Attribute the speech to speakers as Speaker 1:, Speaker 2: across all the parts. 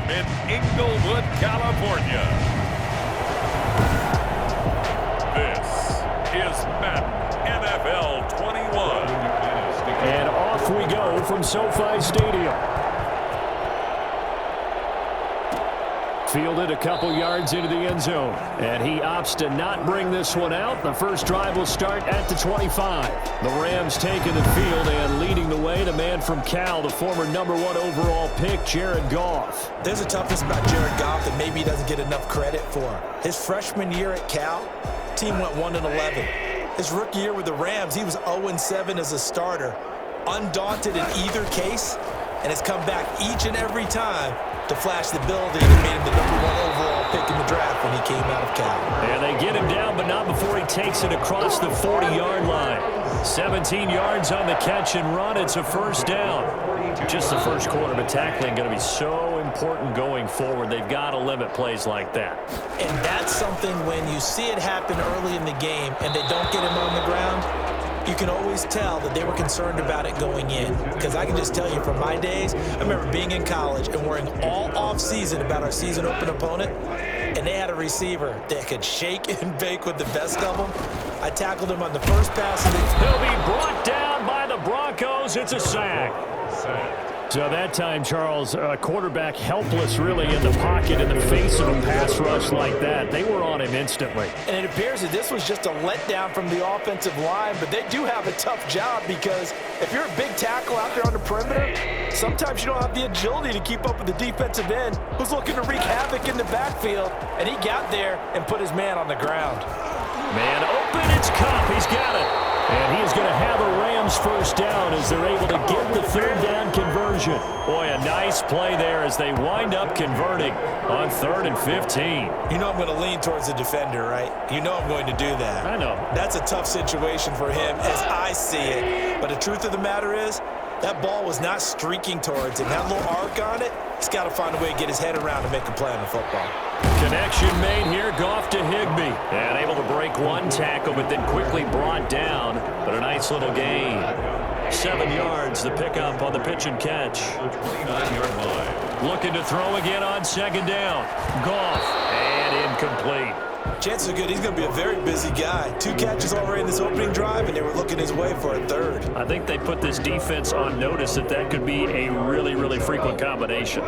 Speaker 1: in Inglewood, California. This is Madden NFL 21.
Speaker 2: And off we go from SoFi Stadium. Fielded a couple yards into the end zone. And he opts to not bring this one out. The first drive will start at the 25. The Rams taking the field and leading the way. The man from Cal, the former #1 overall pick, Jared Goff.
Speaker 3: There's a toughness about Jared Goff that maybe he doesn't get enough credit for. His freshman year at Cal, team went 1-11. His rookie year with the Rams, he was 0-7 as a starter. Undaunted in either case, and has come back each and every time to flash the ability that made him the #1 overall pick in the draft when he came out of Cal.
Speaker 2: And they get him down, but not before he takes it across the 40-yard line. 17 yards on the catch and run. It's a first down. Just the first quarter, but tackling going to be so important going forward. They've got to limit plays like that.
Speaker 3: And that's something when you see it happen early in the game and they don't get him on the ground, you can always tell that they were concerned about it going in. Because I can just tell you from my days, I remember being in college and worrying all off-season about our season open opponent, and they had a receiver that could shake and bake with the best of them. I tackled him on the first pass.
Speaker 2: He'll be brought down by the Broncos. It's a sack. So that time, Charles, quarterback helpless really in the pocket in the face of a pass rush like that. They were on him instantly.
Speaker 3: And it appears that this was just a letdown from the offensive line, but they do have a tough job because if you're a big tackle out there on the perimeter, sometimes you don't have the agility to keep up with the defensive end who's looking to wreak havoc in the backfield, and he got there and put his man on the ground.
Speaker 2: Man open, it's Cup. He's got it. And he is going to have a Rams first down as they're able to get the third down conversion. Boy, a nice play there as they wind up converting on 3rd and 15.
Speaker 3: You know I'm going to lean towards the defender, right? You know I'm going to do that.
Speaker 2: I know.
Speaker 3: That's a tough situation for him as I see it. But the truth of the matter is, that ball was not streaking towards him. That little arc on it, he's got to find a way to get his head around and make a play on the football.
Speaker 2: Connection made here, Goff to Higbee. And able to break one tackle, but then quickly brought down. But a nice little gain. 7 yards, the pickup on the pitch and catch. 29-yard line. Looking to throw again on 2nd down. Goff, and incomplete.
Speaker 3: Chances are good he's going to be a very busy guy. 2 catches already in this opening drive, and they were looking his way for a 3rd.
Speaker 2: I think they put this defense on notice that could be a really, really frequent combination.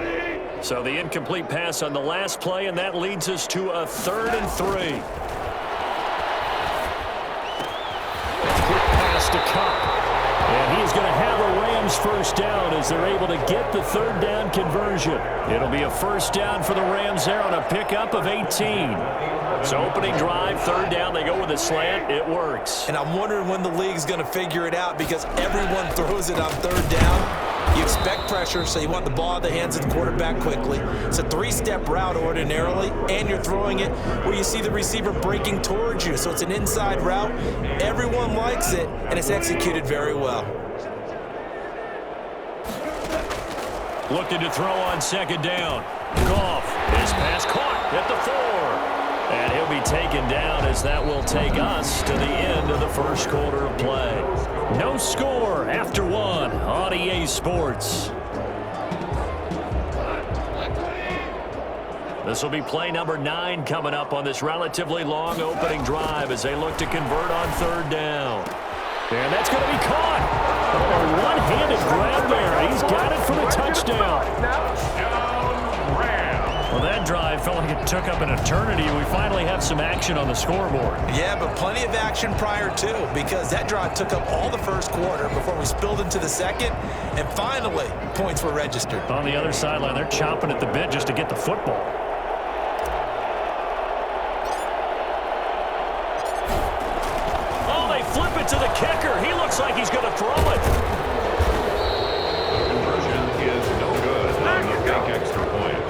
Speaker 2: So the incomplete pass on the last play, and that leads us to a 3rd and 3. Quick pass to Cup. And he's going to have a Rams first down as they're able to get the 3rd down conversion. It'll be a first down for the Rams there on a pickup of 18. So opening drive, 3rd down, they go with a slant. It works.
Speaker 3: And I'm wondering when the league's going to figure it out because everyone throws it on 3rd down. You expect pressure, so you want the ball in the hands of the quarterback quickly. It's a 3-step route ordinarily, and you're throwing it where you see the receiver breaking towards you. So it's an inside route. Everyone likes it, and it's executed very well.
Speaker 2: Looking to throw on 2nd down. Goff, his pass caught at the 4. And he'll be taken down as that will take us to the end of the first quarter of play. No score after 1 on EA Sports. This will be play number 9 coming up on this relatively long opening drive as they look to convert on 3rd down. And that's going to be caught. Oh, a one-handed grab there. He's got it for the touchdown. Well, that drive felt like it took up an eternity. We finally have some action on the scoreboard.
Speaker 3: Yeah, but plenty of action prior to, because that drive took up all the first quarter before we spilled into the second, and finally, points were registered.
Speaker 2: On the other sideline, they're chomping at the bit just to get the football. Oh, they flip it to the kicker. He looks like he's going to throw it.
Speaker 1: Conversion is no good on the big extra point.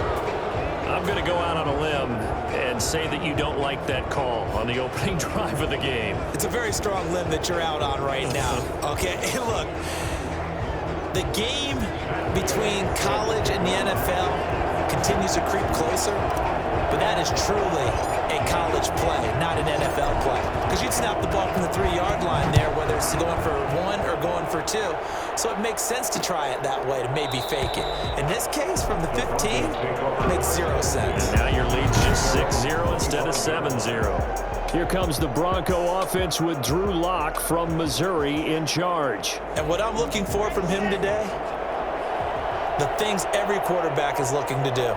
Speaker 2: I'm going to go out on a limb and say that you don't like that call on the opening drive of the game.
Speaker 3: It's a very strong limb that you're out on right now. Okay, hey, look, the game between college and the NFL continues to creep closer, but that is truly a college play, not an NFL play. Because you'd snap the ball from the 3-yard line there, whether it's going for 1 or going for 2. So it makes sense to try it that way, to maybe fake it. In this case, from the 15, it makes 0 sense.
Speaker 2: And now your lead's just 6-0 instead of 7-0. Here comes the Bronco offense with Drew Lock from Missouri in charge.
Speaker 3: And what I'm looking for from him today, the things every quarterback is looking to do.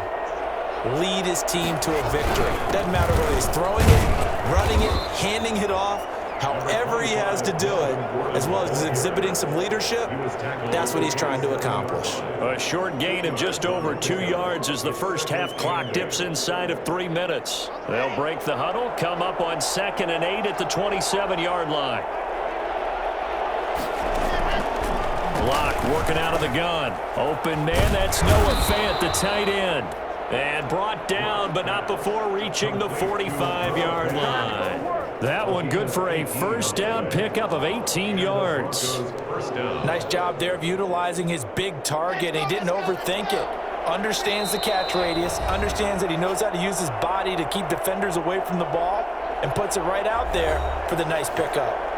Speaker 3: Lead his team to a victory. Doesn't matter whether he's throwing it, running it, handing it off, however he has to do it, as well as exhibiting some leadership, that's what he's trying to accomplish.
Speaker 2: A short gain of just over 2 yards as the first half clock dips inside of 3 minutes. They'll break the huddle, come up on 2nd and 8 at the 27-yard line. Lock working out of the gun. Open man, that's Noah Fant, the tight end. And brought down, but not before reaching the 45-yard line. That one good for a first down pickup of 18 yards.
Speaker 3: Nice job there of utilizing his big target. He didn't overthink it. Understands the catch radius, understands that he knows how to use his body to keep defenders away from the ball, and puts it right out there for the nice pickup.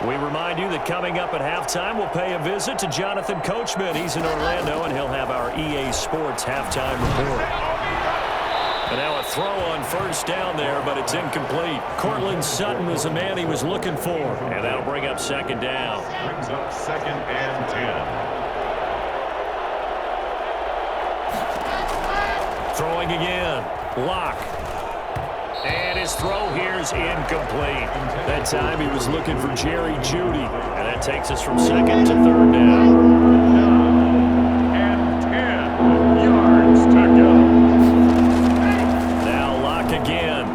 Speaker 2: We remind you that coming up at halftime, we'll pay a visit to Jonathan Coachman. He's in Orlando, and he'll have our EA Sports halftime report. And now a throw on first down there, but it's incomplete. Cortland Sutton was the man he was looking for, and that'll bring up 2nd down.
Speaker 1: Brings up 2nd and 10.
Speaker 2: Throwing again. Lock. And his throw here is incomplete. That time he was looking for Jerry Jeudy. And that takes us from 2nd to 3rd down.
Speaker 1: And 10 yards to go.
Speaker 2: Now Lock again.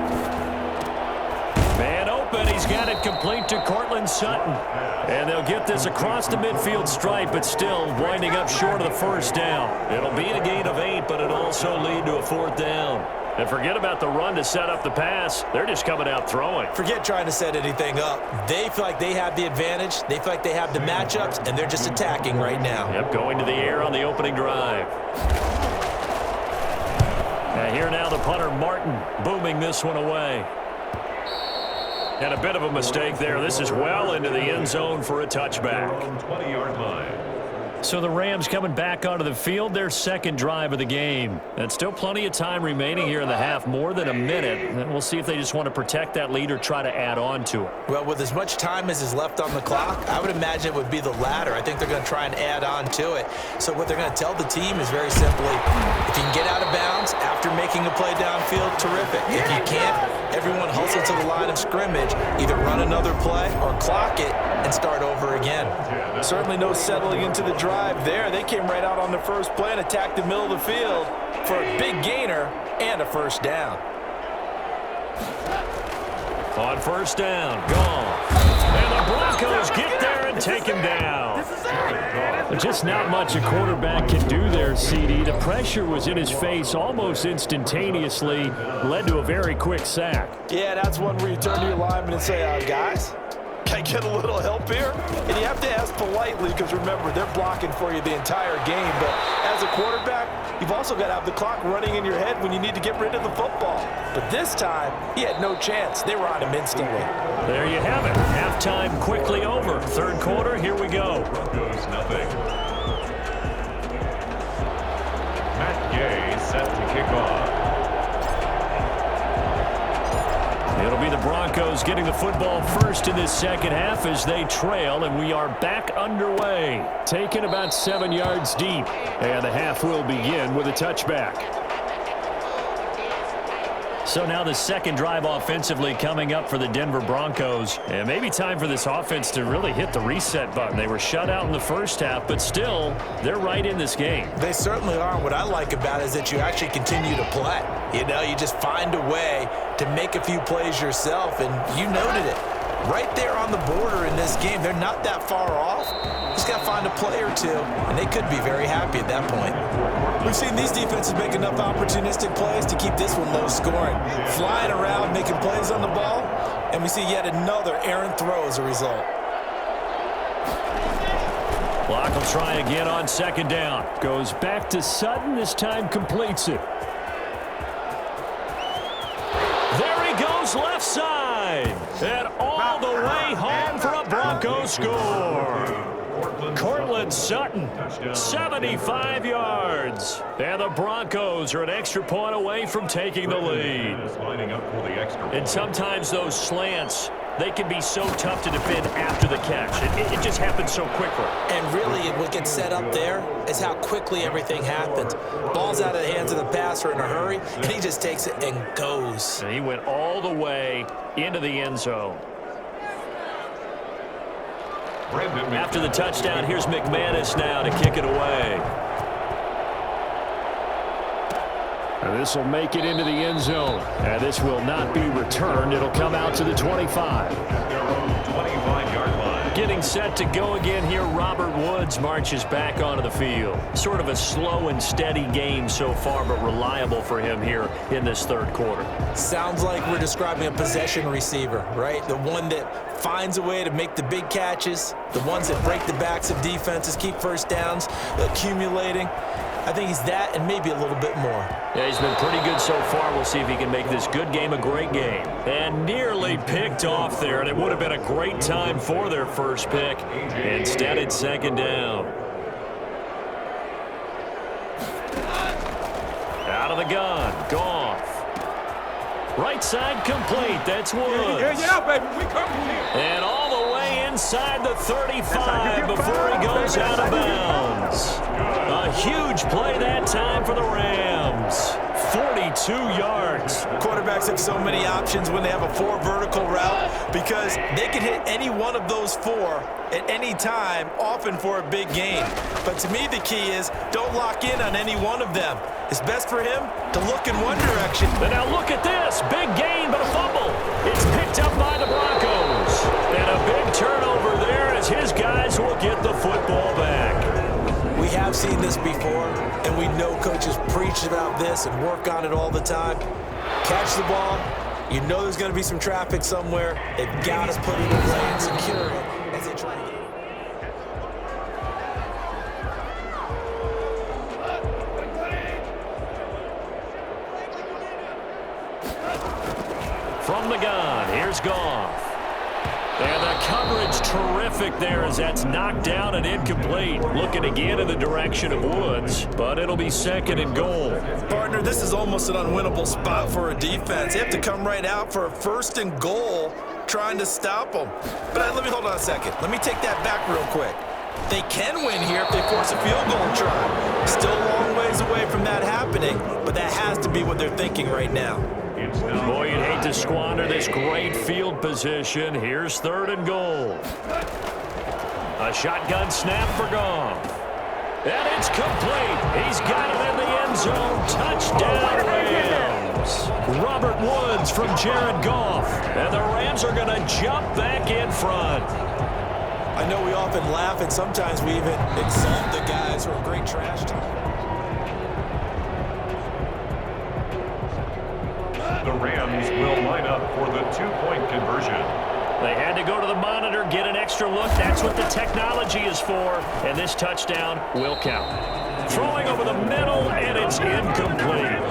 Speaker 2: Man open. He's got it complete to Cortland Sutton. And they'll get this across the midfield stripe, but still winding up short of the first down. It'll be a gain of 8, but it'll also lead to a 4th down. And forget about the run to set up the pass. They're just coming out throwing.
Speaker 3: Forget trying to set anything up. They feel like they have the advantage. They feel like they have the matchups, and they're just attacking right now.
Speaker 2: Yep, going to the air on the opening drive. And here now the punter, Martin, booming this one away. And a bit of a mistake there. This is well into the end zone for a touchback.
Speaker 1: 20-yard line.
Speaker 2: So the Rams coming back onto the field, their 2nd drive of the game. And still plenty of time remaining here in the half, more than a minute. And we'll see if they just want to protect that lead or try to add on to it.
Speaker 3: Well, with as much time as is left on the clock, I would imagine it would be the latter. I think they're going to try and add on to it. So what they're going to tell the team is very simply, if you can get out of bounds after making a play downfield, terrific. If you can't, everyone hustle to the line of scrimmage, either run another play or clock it and start over again. Certainly no settling into the drive there. They came right out on the first play and attacked the middle of the field for a big gainer and a first down.
Speaker 2: On first down, gone. And the Broncos get there and take him down. Just not much a quarterback can do there, CD. The pressure was in his face almost instantaneously, led to a very quick sack.
Speaker 3: Yeah, that's one where you turn to your lineman and say, guys, can I get a little help here? And you have to ask politely because, remember, they're blocking for you the entire game. But as a quarterback, you've also got to have the clock running in your head when you need to get rid of the football. But this time, he had no chance. They were on him instantly.
Speaker 2: There you have it. Halftime quickly over. 3rd quarter, here we go.
Speaker 1: Broncos nothing. Matt Gay set to kick off.
Speaker 2: It'll be the Broncos getting the football first in this 2nd half as they trail, and we are back underway. Taken about 7 yards deep, and the half will begin with a touchback. So now the 2nd drive offensively coming up for the Denver Broncos. And maybe time for this offense to really hit the reset button. They were shut out in the first half, but still, they're right in this game.
Speaker 3: They certainly are. What I like about it is that you actually continue to play. You know, you just find a way to make a few plays yourself, and you noted it. Right there on the border in this game, they're not that far off. Just got to find a play or two, and they could be very happy at that point. We've seen these defenses make enough opportunistic plays to keep this one low scoring. Flying around, making plays on the ball, and we see yet another errant throw as a result.
Speaker 2: Clock will try again on second down. Goes back to Sutton. This time completes it. There he goes left side. And all the way home for a Broncos score. Cortland Sutton, 75 yards. And the Broncos are an extra point away from taking the lead. And sometimes those slants, they can be so tough to defend after the catch. It just happens so quickly. And really, what gets set up there is how quickly everything happens. Ball's out of the hands of the passer in a hurry, and he just takes it and goes. And he went all the way into the end zone. After the touchdown, here's McManus now to kick it away. And this will make it into the end zone. And this will not be returned. It'll come out to the 25.
Speaker 1: Their own 25-yard line.
Speaker 2: Getting set to go again here, Robert Woods marches back onto the field. Sort of a slow and steady game so far, but reliable for him here in this third quarter. Sounds like we're describing a possession receiver, right? The one that finds a way to make the big catches, the ones that break the backs of defenses, keep first downs, accumulating. I think he's that and maybe a little bit more. Yeah, he's been pretty good so far. We'll see if he can make this good game a great game. And nearly picked off there, and it would have been a great time for their first pick. Instead, it's second down. Out of the gun, Goff. Right side complete. That's Woods.
Speaker 4: Yeah, baby. We coming here.
Speaker 2: And all the way inside the 35 before he goes out of bounds. A huge play that time for the Rams. 42 yards. Quarterbacks have so many options when they have a 4 vertical route because they can hit any one of those 4 at any time, often for a big gain. But to me, the key is don't lock in on any one of them. It's best for him to look in one direction. But now look at this. Big gain, but a fumble. It's picked up by the Broncos. And a big turnover there as his guys will get the football back. We have seen this before, and we know coaches preach about this and work on it all the time. Catch the ball. You know there's going to be some traffic somewhere. They've got to put it away and secure it as they try to get it. From the gun, here's Goff. And the coverage terrific there as that's knocked down and incomplete. Looking again in the direction of Woods, but it'll be second and goal. Partner, this is almost an unwinnable spot for a defense. They have to come right out for a first and goal trying to stop them. But let me hold on a second. Let me take that back real quick. They can win here if they force a field goal try. Still a long ways away from that happening, but that has to be what they're thinking right now. Boy, you'd hate to squander this great field position. Here's third and goal. A shotgun snap for Goff. And it's complete. He's got it in the end zone. Touchdown, Rams. Robert Woods from Jared Goff. And the Rams are going to jump back in front. I know we often laugh, and sometimes we even exalt the guys who are great trash talk.
Speaker 1: The Rams will line up for the 2-point conversion.
Speaker 2: They had to go to the monitor, get an extra look. That's what the technology is for. And this touchdown will count. Throwing over the middle, and it's incomplete.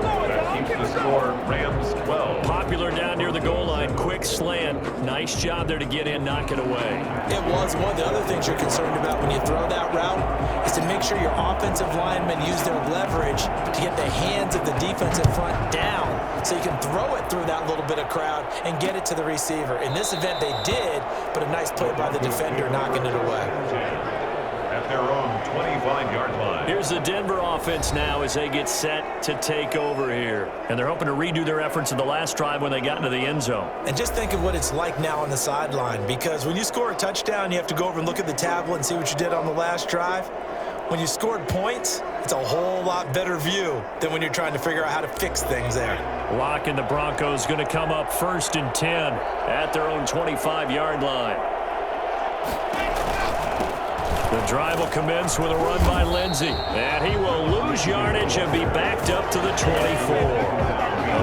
Speaker 1: That keeps the score Rams 12.
Speaker 2: Popular down near the goal line. Quick slant. Nice job there to get in, knock it away. It was. One of the other things you're concerned about when you throw that route is to make sure your offensive linemen use their leverage to get the hands of the defensive front down so you can throw it through that little bit of crowd and get it to the receiver. In this event, they did, but a nice play by the defender knocking it away.
Speaker 1: At their own 25-yard line.
Speaker 2: Here's the Denver offense now as they get set to take over here. And they're hoping to redo their efforts in the last drive when they got into the end zone. And just think of what it's like now on the sideline, because when you score a touchdown, you have to go over and look at the tablet and see what you did on the last drive. When you scored points, it's a whole lot better view than when you're trying to figure out how to fix things there. Lock and the Broncos going to come up 1st and 10 at their own 25-yard line. The drive will commence with a run by Lindsey. And he will lose yardage and be backed up to the 24.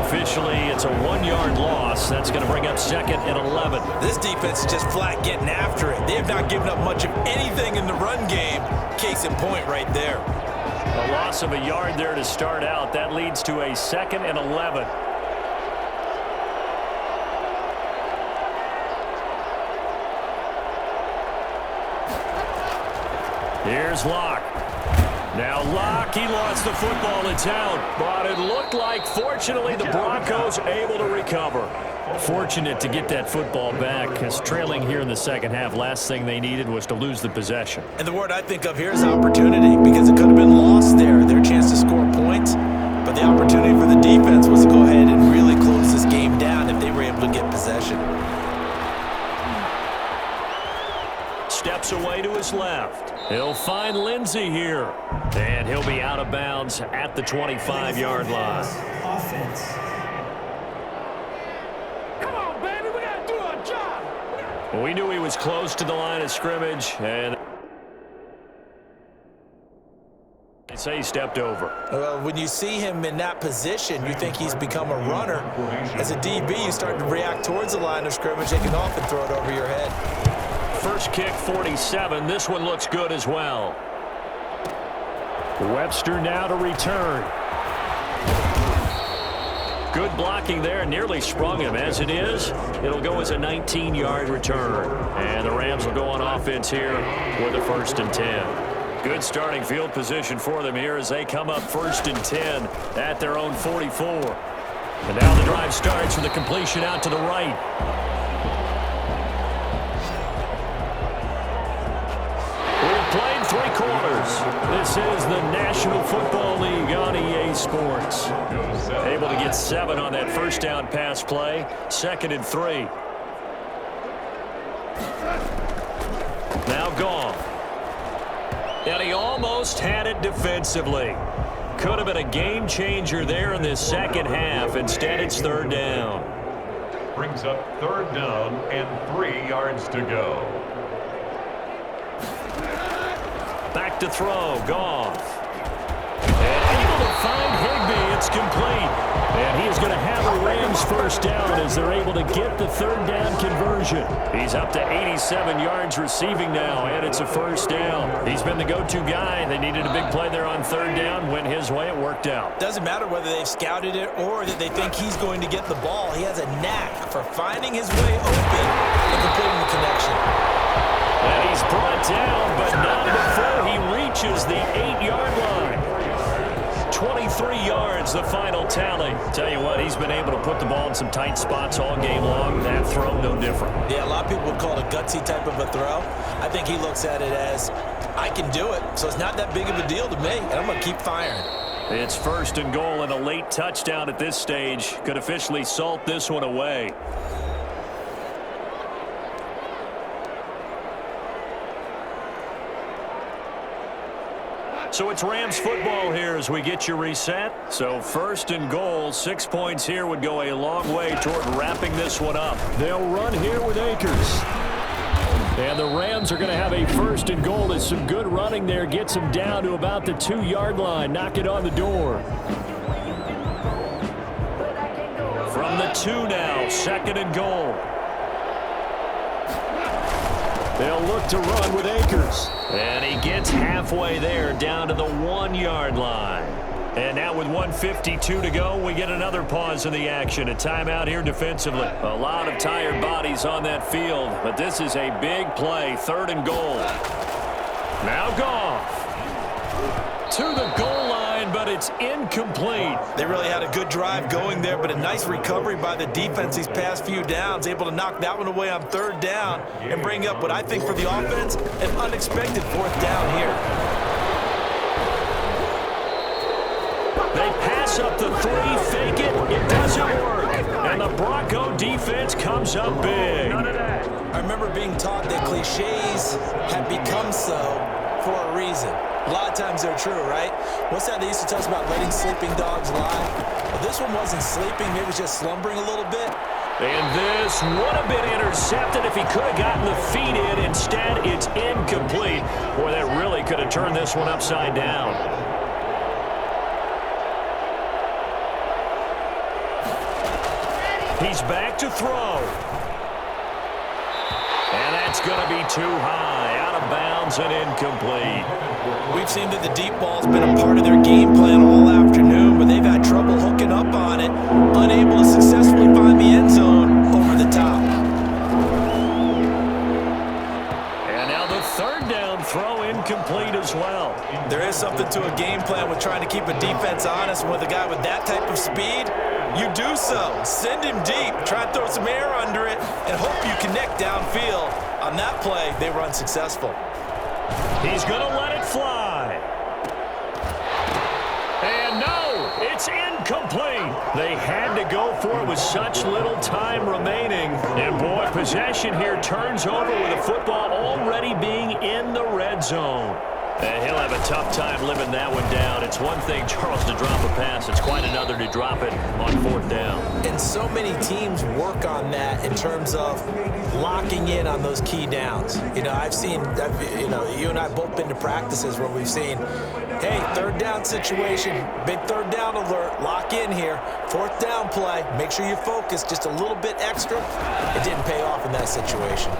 Speaker 2: Officially, it's a 1-yard loss. That's going to bring up 2nd and 11.
Speaker 3: This defense is just flat getting after it. They have not given up much of anything in the run game. Case in point right there.
Speaker 2: A loss of a yard there to start out. That leads to a 2nd and 11. Here's Locke. Now Locke, he lost the football. It's out. But it looked like, fortunately, the Broncos able to recover. Fortunate to get that football back, because trailing here in the second half, last thing they needed was to lose the possession.
Speaker 3: And the word I think of here is opportunity, because it could have been lost there. Their chance to score points. But the opportunity for the defense was to go ahead and really close this game down if they were able to get possession.
Speaker 2: Steps away to his left. He'll find Lindsey here. And he'll be out of bounds at the 25-yard line.
Speaker 4: Offense.
Speaker 5: Come on, baby, we got to do our job.
Speaker 2: Well, we knew he was close to the line of scrimmage, and they say he stepped over.
Speaker 3: Well, when you see him in that position, you think he's become a runner. As a DB, you start to react towards the line of scrimmage. They can often throw it over your head.
Speaker 2: First kick, 47. This one looks good as well. Webster now to return. Good blocking there. Nearly sprung him. As it is, it'll go as a 19-yard return. And the Rams will go on offense here with a 1st and 10. Good starting field position for them here as they come up 1st and 10 at their own 44. And now the drive starts with a completion out to the right. Playing 3 quarters. This is the National Football League on EA Sports. Able to get 7 on that first down pass play. 2nd and 3. Now gone. And he almost had it defensively. Could have been a game changer there in this second half. Instead, it's 3rd down.
Speaker 1: Brings up 3rd down and 3 yards to go.
Speaker 2: Back to throw, Goff. And able to find Higbee. It's complete. And he is going to have a Rams 1st down as they're able to get the 3rd down conversion. He's up to 87 yards receiving now, and it's a 1st down. He's been the go-to guy. They needed a big play there on 3rd down. Went his way. It worked out.
Speaker 3: Doesn't matter whether they've scouted it or that they think he's going to get the ball. He has a knack for finding his way open and completing the connection.
Speaker 2: And he's brought down, but not before he reaches the 8-yard line. 23 yards, the final tally. Tell you what, he's been able to put the ball in some tight spots all game long. That throw, no different.
Speaker 3: Yeah, a lot of people would call it a gutsy type of a throw. I think he looks at it as, I can do it, so it's not that big of a deal to me, and I'm going to keep firing.
Speaker 2: It's 1st and goal and a late touchdown at this stage. Could officially salt this one away. So it's Rams football here as we get you reset. So 1st and goal, 6 points here would go a long way toward wrapping this one up. They'll run here with Akers. And the Rams are going to have a 1st and goal as some good running there gets them down to about the 2-yard line. Knock it on the door. From the 2 now, 2nd and goal. They'll look to run with Akers. And he gets halfway there down to the 1-yard line. And now with 1:52 to go, we get another pause in the action. A timeout here defensively. A lot of tired bodies on that field, but this is a big play. 3rd and goal. Now Goff. To the goal line, but it's incomplete.
Speaker 3: They really had a good drive going there, but a nice recovery by the defense these past few downs, able to knock that one away on 3rd down and bring up what I think for the offense, an unexpected 4th down here.
Speaker 2: They pass up the 3, fake it, it doesn't work. And the Bronco defense comes up big.
Speaker 3: I remember being taught that cliches have become so for a reason. A lot of times they're true, right? What's that they used to tell us about letting sleeping dogs lie? Well, this one wasn't sleeping, maybe it was just slumbering a little bit.
Speaker 2: And this would have been intercepted if he could have gotten the feet in. Instead, it's incomplete. Boy, that really could have turned this one upside down. He's back to throw. And that's going to be too high, out of bounds and incomplete.
Speaker 3: We've seen that the deep ball's been a part of their game plan all afternoon, but they've had trouble hooking up on it, unable to successfully find the end zone over the top.
Speaker 2: And now the third down throw incomplete as well.
Speaker 3: There is something to a game plan with trying to keep a defense honest. With a guy with that type of speed, you do so. Send him deep, try and throw some air under it, and hope you connect downfield. On that play, they were unsuccessful.
Speaker 2: He's going to let it fly. And no, it's incomplete. They had to go for it with such little time remaining. And boy, possession here turns over with the football already being in the red zone. And he'll have a tough time living that one down. It's one thing, Charles, to drop a pass. It's quite another to drop it on fourth down. And so many teams work on that in terms of locking in on those key downs. You know, you and I both been to practices where we've seen, hey, third down situation, big third down alert, lock in here. Fourth down play, make sure you focus just a little bit extra. It didn't pay off in that situation.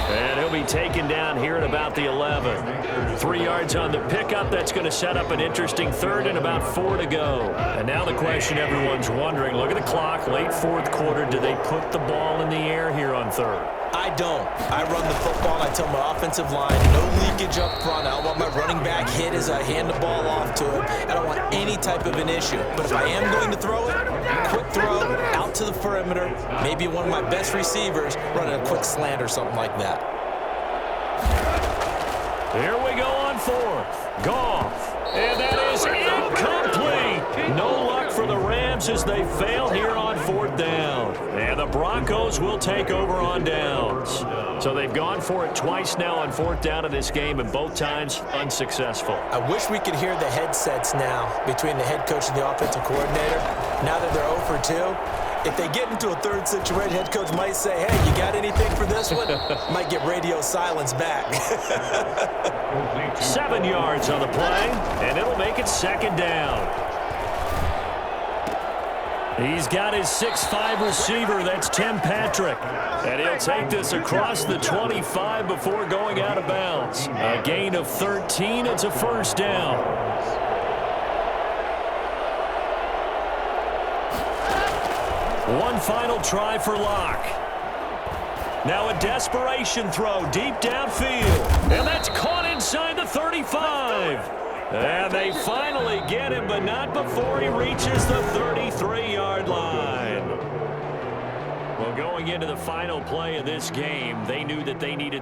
Speaker 2: And he'll be taken down here at about the 11. 3 yards on the pickup. That's going to set up an interesting third and about 4 to go. And now the question everyone's wondering, look at the clock, late fourth quarter. Do they put the ball in the air here on third?
Speaker 3: I don't. I run the football, and I tell my offensive line, no leakage up front. I don't want my running back hit as I hand the ball off to him. I don't want any type of an issue. But if I am going to throw it, quick throw, out to the perimeter, maybe one of my best receivers running a quick slant or something like that.
Speaker 2: Here we go on fourth. Goff. And that is incomplete. No luck for the Rams as they fail here on fourth down. And the Broncos will take over on downs. So they've gone for it twice now on fourth down in this game, and both times unsuccessful. I wish we could hear the headsets now between the head coach and the offensive coordinator. Now that they're 0 for 2. If they get into a third situation, head coach might say, hey, you got anything for this one? Might get radio silence back. 7 yards on the play, and it'll make it second down. He's got his 6'5" receiver. That's Tim Patrick. And he'll take this across the 25 before going out of bounds. A gain of 13. It's a first down. One final try for Locke. Now a desperation throw deep downfield. And that's caught inside the 35. And they finally get him, but not before he reaches the 33-yard line. Well, going into the final play of this game, they knew that they needed